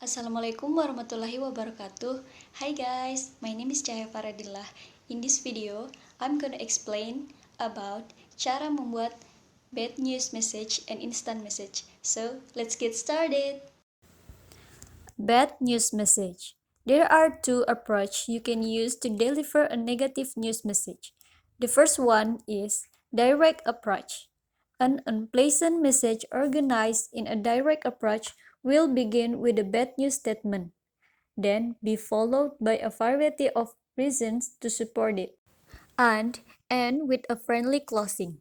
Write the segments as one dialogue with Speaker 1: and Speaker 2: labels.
Speaker 1: Assalamualaikum warahmatullahi wabarakatuh. Hi guys, my name is Cahaya Faradillah. In this video, I'm gonna explain about cara membuat bad news message and instant message. So, let's get started. Bad news message. There are two approaches you can use to deliver a negative news message. The first one is direct approach. An unpleasant message organized in a direct approach will begin with a bad news statement, then be followed by a variety of reasons to support it, and end with a friendly closing.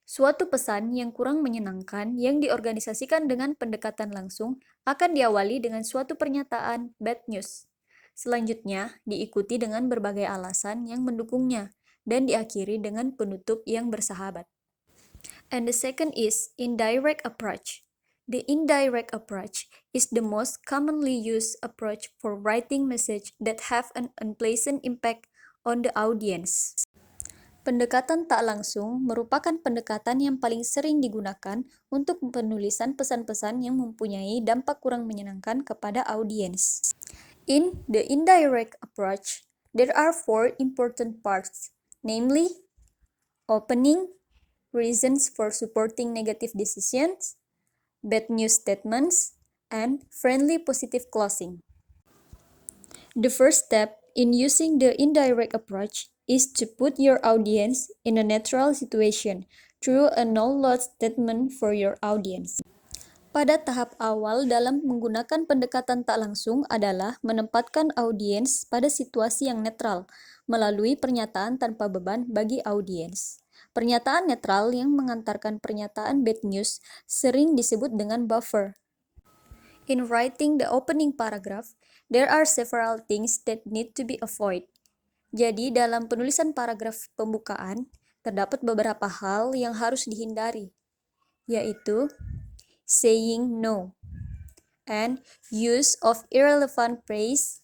Speaker 1: Suatu pesan yang kurang menyenangkan yang diorganisasikan dengan pendekatan langsung akan diawali dengan suatu pernyataan bad news. Selanjutnya, diikuti dengan berbagai alasan yang mendukungnya, dan diakhiri dengan penutup yang bersahabat. And the second is indirect approach. The indirect approach is the most commonly used approach for writing message that have an unpleasant impact on the audience. Pendekatan tak langsung merupakan pendekatan yang paling sering digunakan untuk penulisan pesan-pesan yang mempunyai dampak kurang menyenangkan kepada audiens. In the indirect approach, there are four important parts, namely opening, reasons for supporting negative decisions, bad news statements, and friendly positive closing. The first step in using the indirect approach is to put your audience in a neutral situation through a no-loss statement for your audience. Pada tahap awal dalam menggunakan pendekatan tak langsung adalah menempatkan audiens pada situasi yang netral melalui pernyataan tanpa beban bagi audiens. Pernyataan netral yang mengantarkan pernyataan bad news sering disebut dengan buffer. In writing the opening paragraph, there are several things that need to be avoided. Jadi, dalam penulisan paragraf pembukaan, terdapat beberapa hal yang harus dihindari, yaitu saying no, and use of irrelevant phrase,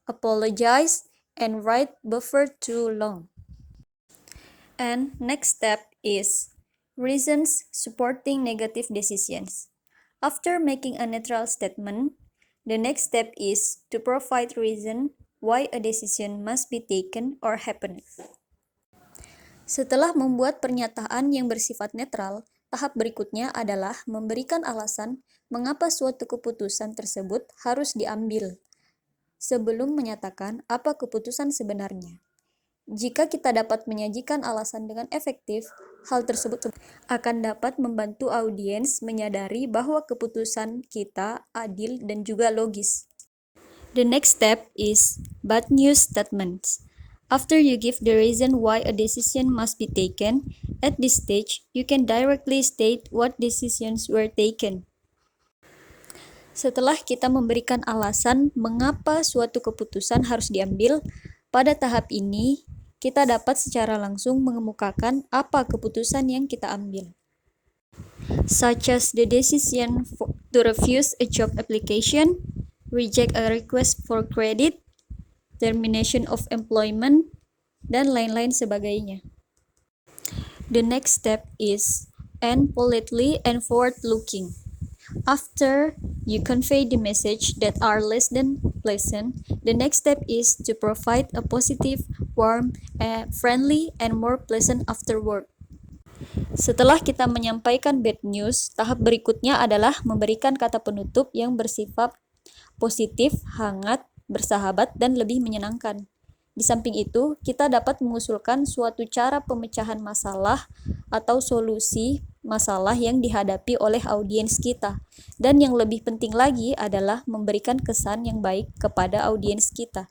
Speaker 1: apologize, and write buffer too long. And next step is reasons supporting negative decisions. After making a neutral statement, the next step is to provide reason why a decision must be taken or happen. Setelah membuat pernyataan yang bersifat netral, tahap berikutnya adalah memberikan alasan mengapa suatu keputusan tersebut harus diambil, sebelum menyatakan apa keputusan sebenarnya. Jika kita dapat menyajikan alasan dengan efektif, hal tersebut akan dapat membantu audiens menyadari bahwa keputusan kita adil dan juga logis. The next step is bad news statements. After you give the reason why a decision must be taken, at this stage, you can directly state what decisions were taken. Setelah kita memberikan alasan mengapa suatu keputusan harus diambil, pada tahap ini, kita dapat secara langsung mengemukakan apa keputusan yang kita ambil. Such as the decision to refuse a job application, reject a request for credit, termination of employment, dan lain-lain sebagainya. The next step is end politely and forward-looking. After you convey the message that are less than pleasant, the next step is to provide a positive, warm, friendly, and more pleasant afterward. Setelah kita menyampaikan bad news, tahap berikutnya adalah memberikan kata penutup yang bersifat positif, hangat, bersahabat, dan lebih menyenangkan. Di samping itu, kita dapat mengusulkan suatu cara pemecahan masalah atau solusi masalah yang dihadapi oleh audiens kita. Dan yang lebih penting lagi adalah memberikan kesan yang baik kepada audiens kita.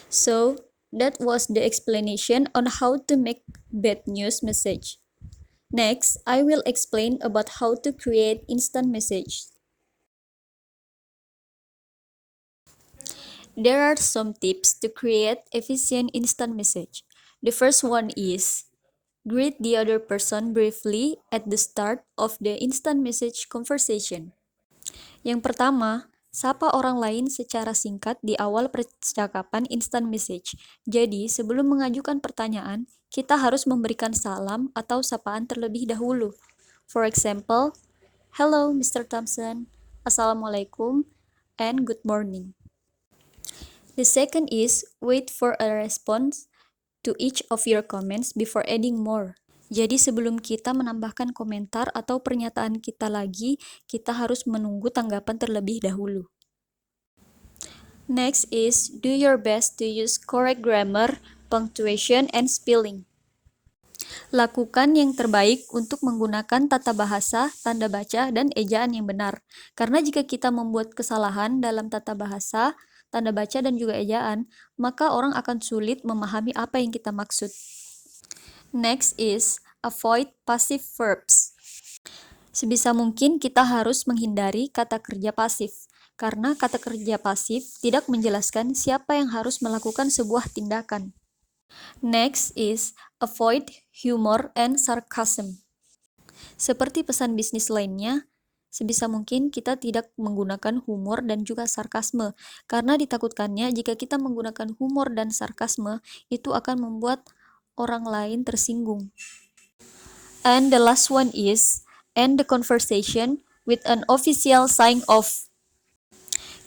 Speaker 1: So, that was the explanation on how to make bad news message. Next, I will explain about how to create instant message. There are some tips to create efficient instant message. The first one is greet the other person briefly at the start of the instant message conversation. Yang pertama, sapa orang lain secara singkat di awal percakapan instant message. Jadi, sebelum mengajukan pertanyaan, kita harus memberikan salam atau sapaan terlebih dahulu. For example, hello Mr. Thompson, Assalamualaikum, and good morning. The second is wait for a response to each of your comments before adding more. Jadi sebelum kita menambahkan komentar atau pernyataan kita lagi, kita harus menunggu tanggapan terlebih dahulu. Next is do your best to use correct grammar, punctuation, and spelling. Lakukan yang terbaik untuk menggunakan tata bahasa, tanda baca, dan ejaan yang benar. Karena jika kita membuat kesalahan dalam tata bahasa, tanda baca, dan juga ejaan, maka orang akan sulit memahami apa yang kita maksud. Next is avoid passive verbs. Sebisa mungkin kita harus menghindari kata kerja pasif, karena kata kerja pasif tidak menjelaskan siapa yang harus melakukan sebuah tindakan. Next is avoid humor and sarcasm. Seperti pesan bisnis lainnya, sebisa mungkin kita tidak menggunakan humor dan juga sarkasme, karena ditakutkannya jika kita menggunakan humor dan sarkasme, itu akan membuat orang lain tersinggung. And the last one is end the conversation with an official sign off.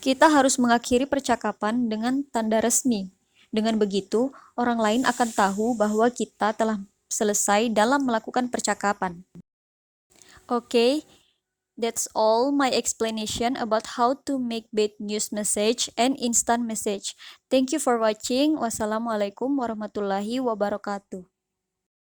Speaker 1: Kita harus mengakhiri percakapan dengan tanda resmi. Dengan begitu, orang lain akan tahu bahwa kita telah selesai dalam melakukan percakapan. Okay, that's all my explanation about how to make bad news message and instant message. Thank you for watching. Wassalamualaikum warahmatullahi wabarakatuh.